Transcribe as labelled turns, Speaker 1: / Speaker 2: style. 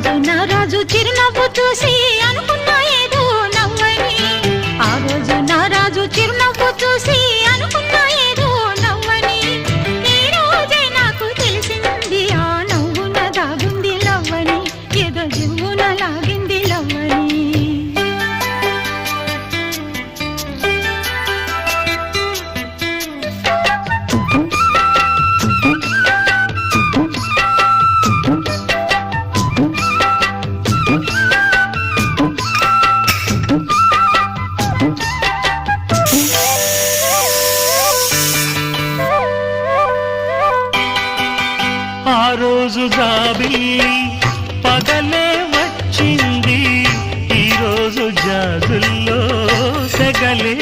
Speaker 1: రోజు నా రాజు చిరునవ్వు చూసి అనుకున్నా ఏదో నవ్వని, ఆ రోజు నా రాజు చిరునవ్వు చూసి అనుకున్నా ఏదో నవ్వని, ఈ రోజే నాకు తెలిసింది ఆ నవ్వున దాగుంది లవ్వని, ఏదో జివ్వున లాగింది లవ్వని.
Speaker 2: ఆ రోజు జాబిల్లి పగలే వచ్చింది, ఈ రోజు జాజుల్లో సెగలే